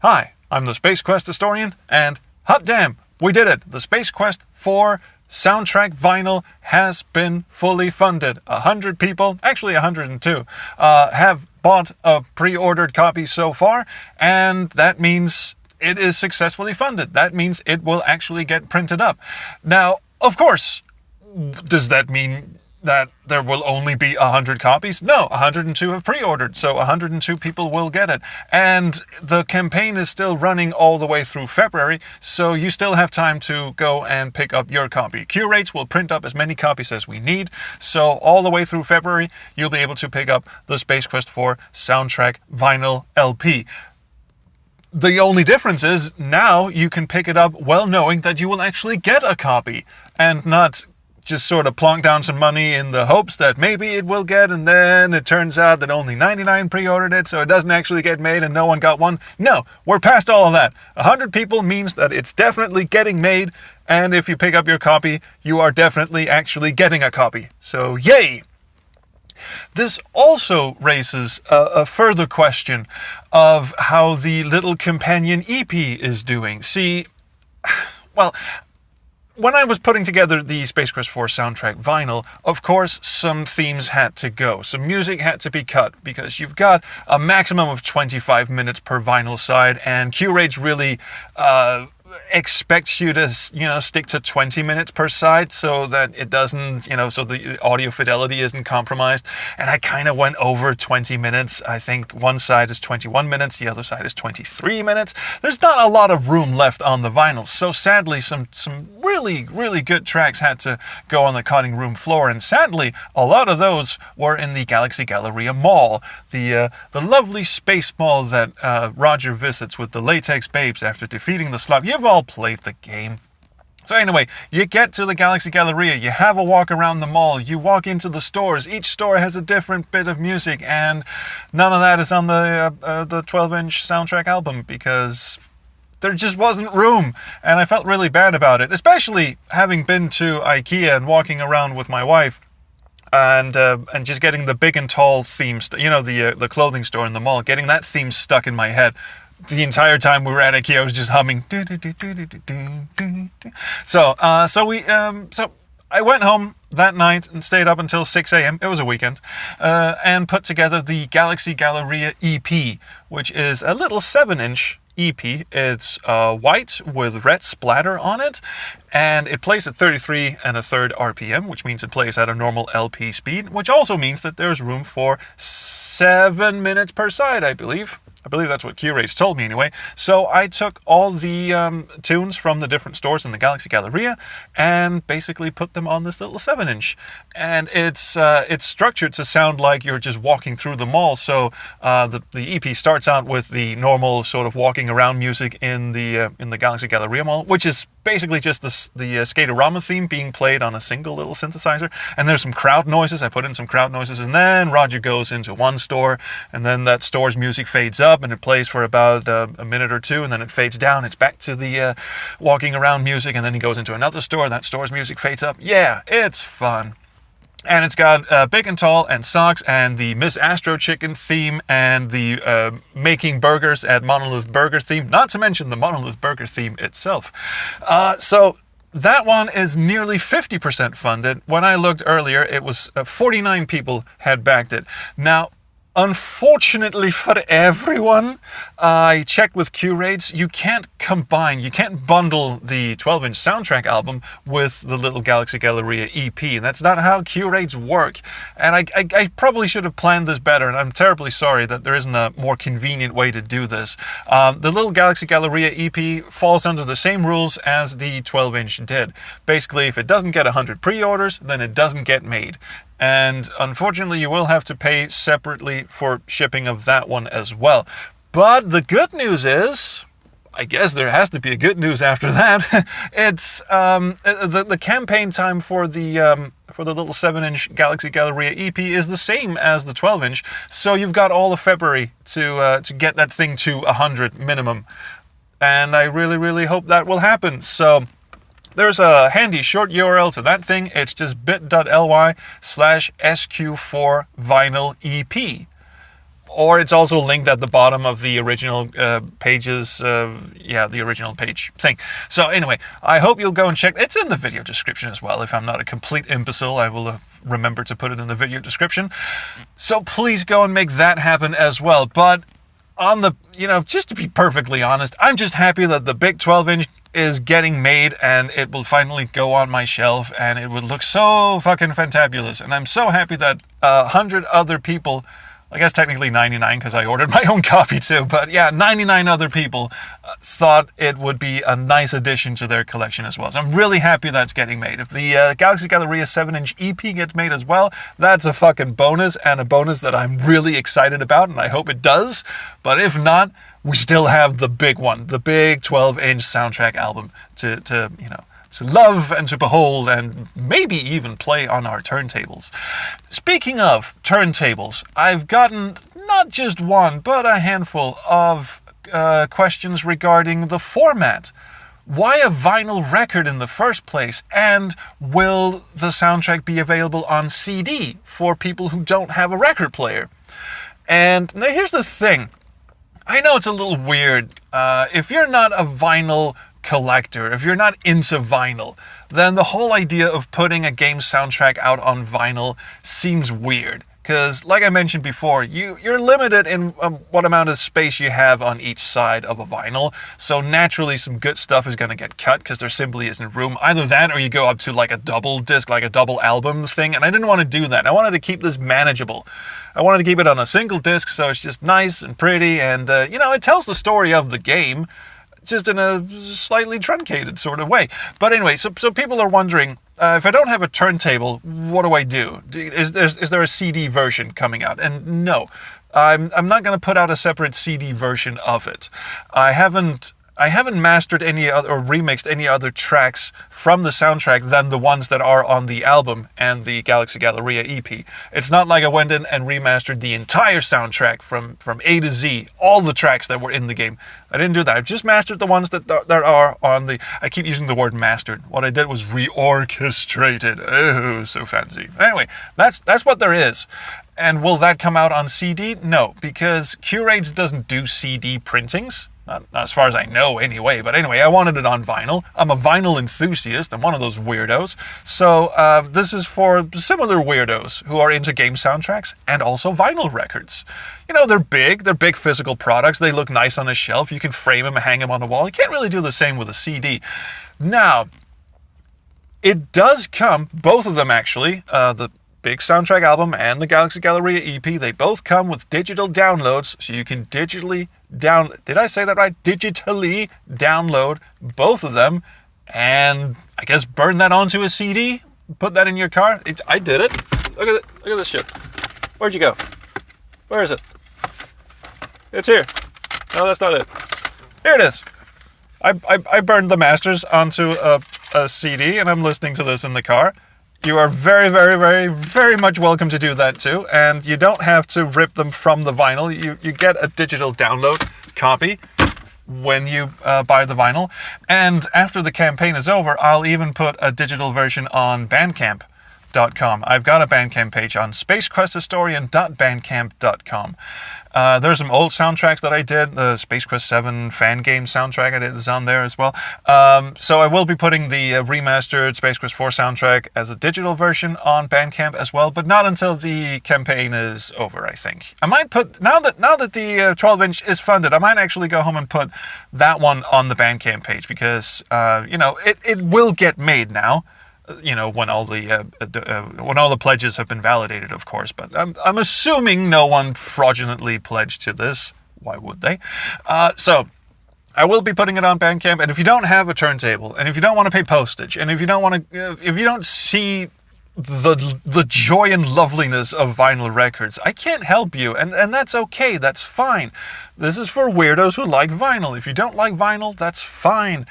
Hi, I'm the Space Quest historian, and hot damn, we did it! The Space Quest 4 soundtrack vinyl has been fully funded. 100 people, actually 102, have bought a pre-ordered copy so far, and that means it is successfully funded. That means it will actually get printed up. Now, of course, does that mean that there will only be 100 copies? No, 102 have pre-ordered, so 102 people will get it. And the campaign is still running all the way through February, so you still have time to go and pick up your copy. Curates will print up as many copies as we need, so all the way through February, you'll be able to pick up the Space Quest 4 soundtrack vinyl LP. The only difference is now you can pick it up well knowing that you will actually get a copy, and not just sort of plonk down some money in the hopes that maybe it will get, and then it turns out that only 99 pre-ordered it, so it doesn't actually get made and no one got one. No, we're past all of that. 100 people means that it's definitely getting made, and if you pick up your copy, you are definitely actually getting a copy. So yay! This also raises a further question of how the little companion EP is doing. See, well, when I was putting together the Space Quest 4 soundtrack vinyl, of course, some themes had to go. Some music had to be cut, because you've got a maximum of 25 minutes per vinyl side, and Curates really expects you to, stick to 20 minutes per side so that it doesn't, so the audio fidelity isn't compromised. And I kind of went over 20 minutes. I think one side is 21 minutes, the other side is 23 minutes. There's not a lot of room left on the vinyl. So sadly, some really, really good tracks had to go on the cutting room floor. And sadly, a lot of those were in the Galleria Mall, the lovely space mall that Roger visits with the latex babes after defeating the slug. You've all played the game. So anyway, you get to the Galleria, you have a walk around the mall, you walk into the stores. Each store has a different bit of music, and none of that is on the 12-inch soundtrack album because there just wasn't room, and I felt really bad about it, especially having been to IKEA and walking around with my wife and just getting the big and tall theme, the clothing store in the mall, getting that theme stuck in my head. The entire time we were at IKEA, I was just humming. So I went home that night and stayed up until 6 a.m. It was a weekend, and put together the Galleria EP, which is a little 7-inch EP. It's white with red splatter on it, and it plays at 33 1/3 RPM, which means it plays at a normal LP speed, which also means that there's room for 7 minutes per side, I believe. I believe that's what Curates told me anyway. So I took all the tunes from the different stores in the Galleria and basically put them on this little 7-inch. And it's structured to sound like you're just walking through the mall. So the EP starts out with the normal sort of walking around music in the Galleria Mall, which is basically just the Skaterama theme being played on a single little synthesizer. And there's some crowd noises. I put in some crowd noises, and then Roger goes into one store, and then that store's music fades up and it plays for about a minute or two, and then it fades down. It's back to the walking around music, and then he goes into another store, and that store's music fades up. Yeah, it's fun. And it's got Big and Tall and Socks and the Miss Astro Chicken theme and the Making Burgers at Monolith Burger theme, not to mention the Monolith Burger theme itself. So that one is nearly 50% funded. When I looked earlier, it was 49 people had backed it. Now, unfortunately for everyone, I checked with Curates, you can't bundle the 12-inch soundtrack album with the little Galleria EP, and that's not how Curates work. And I probably should have planned this better, and I'm terribly sorry that there isn't a more convenient way to do this. The little Galleria EP falls under the same rules as the 12-inch did. Basically, if it doesn't get 100 pre-orders, then it doesn't get made. And unfortunately, you will have to pay separately for shipping of that one as well. But the good news is, I guess there has to be a good news after that. It's the campaign time for the little 7-inch Galleria EP is the same as the 12-inch. So you've got all of February to get that thing to 100 minimum. And I really, really hope that will happen. So there's a handy short URL to that thing. It's just bit.ly/SQ4 vinyl EP. Or it's also linked at the bottom of the original pages, the original page thing. So anyway, I hope you'll go and check. It's in the video description as well. If I'm not a complete imbecile, I will remember to put it in the video description. So please go and make that happen as well. But on the, just to be perfectly honest, I'm just happy that the big 12-inch is getting made and it will finally go on my shelf and it would look so fucking fantabulous. And I'm so happy that 100 other people, I guess technically 99 because I ordered my own copy too, but yeah, 99 other people thought it would be a nice addition to their collection as well. So I'm really happy that's getting made. If the Galaxy Galleria 7-inch EP gets made as well, that's a fucking bonus, and a bonus that I'm really excited about, and I hope it does. But if not, we still have the big one, the big 12-inch soundtrack album to love and to behold and maybe even play on our turntables. Speaking of turntables, I've gotten not just one, but a handful of questions regarding the format. Why a vinyl record in the first place? And will the soundtrack be available on CD for people who don't have a record player? And now here's the thing. I know it's a little weird. If you're not a vinyl collector, if you're not into vinyl, then the whole idea of putting a game soundtrack out on vinyl seems weird. Because, like I mentioned before, you're limited in what amount of space you have on each side of a vinyl. So naturally, some good stuff is going to get cut because there simply isn't room. Either that or you go up to like a double disc, like a double album thing. And I didn't want to do that. I wanted to keep this manageable. I wanted to keep it on a single disc so it's just nice and pretty. And, it tells the story of the game, just in a slightly truncated sort of way. But anyway, so people are wondering, if I don't have a turntable, what do I do? Is there a CD version coming out? And no, I'm not going to put out a separate CD version of it. I haven't mastered any other or remixed any other tracks from the soundtrack than the ones that are on the album and the Galaxy Galleria EP. It's not like I went in and remastered the entire soundtrack from A to Z, all the tracks that were in the game. I didn't do that. I've just mastered the ones that are on the... I keep using the word mastered. What I did was reorchestrated. Oh, so fancy. Anyway, that's what there is. And will that come out on CD? No, because Curates doesn't do CD printings. Not as far as I know anyway, but anyway, I wanted it on vinyl. I'm a vinyl enthusiast. I'm one of those weirdos. So this is for similar weirdos who are into game soundtracks and also vinyl records. They're big physical products. They look nice on a shelf. You can frame them and hang them on the wall. You can't really do the same with a CD. Now, it does come, both of them actually, the big soundtrack album and the Galaxy Galleria EP, they both come with digital downloads, so you can digitally did I say that right? Digitally download both of them and I guess burn that onto a CD, put that in your car. I did it. Look at it. Look at this shit. Where'd you go? Where is it? It's here. No, that's not it. Here it is. I burned the masters onto a CD and I'm listening to this in the car. You are very, very, very, very much welcome to do that too. And you don't have to rip them from the vinyl. You get a digital download copy when you buy the vinyl. And after the campaign is over, I'll even put a digital version on Bandcamp.com. I've got a Bandcamp page on spacequesthistorian.bandcamp.com. There's some old soundtracks that I did. The Space Quest 7 fan game soundtrack I did is on there as well. So I will be putting the remastered Space Quest 4 soundtrack as a digital version on Bandcamp as well, but not until the campaign is over, I think. I might put, now that the 12-inch is funded, I might actually go home and put that one on the Bandcamp page because, it will get made now. When all the pledges have been validated, of course. But I'm assuming no one fraudulently pledged to this. Why would they? So I will be putting it on Bandcamp. And if you don't have a turntable, and if you don't want to pay postage, and if you don't see the joy and loveliness of vinyl records, I can't help you, and that's okay. That's fine. This is for weirdos who like vinyl. If you don't like vinyl, that's fine.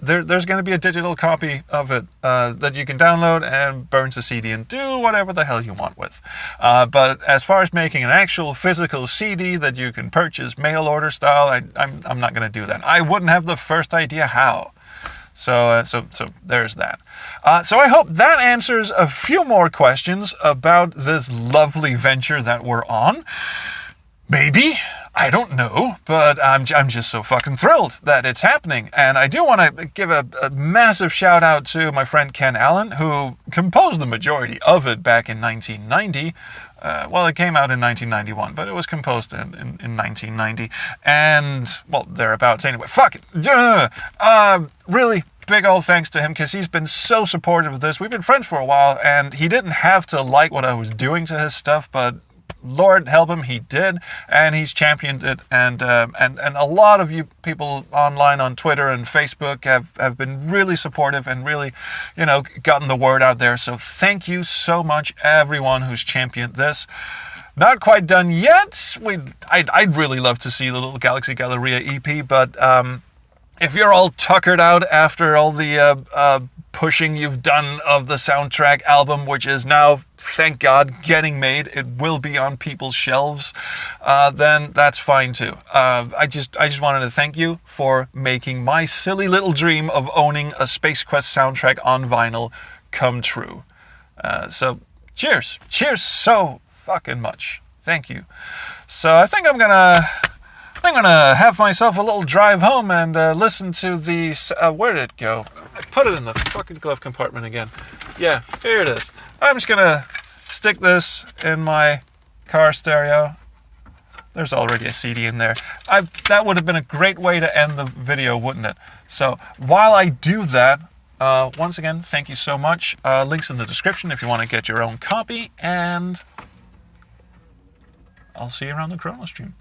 There's going to be a digital copy of it that you can download and burn to CD and do whatever the hell you want with. But as far as making an actual physical CD that you can purchase mail order style, I'm not going to do that. I wouldn't have the first idea how. So there's that. So I hope that answers a few more questions about this lovely venture that we're on. Maybe. I don't know, but I'm just so fucking thrilled that it's happening. And I do want to give a massive shout out to my friend Ken Allen, who composed the majority of it back in 1990. Well, it came out in 1991, but it was composed in 1990. And, well, thereabouts anyway. Fuck it. Really big old thanks to him, because he's been so supportive of this. We've been friends for a while, and he didn't have to like what I was doing to his stuff, but Lord help him, he did, and he's championed it, and a lot of you people online on Twitter and Facebook have been really supportive and really, gotten the word out there. So thank you so much, everyone who's championed this. Not quite done yet. I'd really love to see the little Galaxy Galleria EP, but if you're all tuckered out after all the pushing you've done of the soundtrack album, which is now, thank God, getting made, it will be on people's shelves, then that's fine too. I just wanted to thank you for making my silly little dream of owning a Space Quest soundtrack on vinyl come true. So cheers so fucking much. Thank you. So I think I'm gonna have myself a little drive home and listen to these. Where did it go? I put it in the fucking glove compartment again. Yeah, here it is. I'm just gonna stick this in my car stereo. There's already a CD in there. That would have been a great way to end the video, wouldn't it? So while I do that, once again, thank you so much. Links in the description if you want to get your own copy, and I'll see you around the Chrono Stream.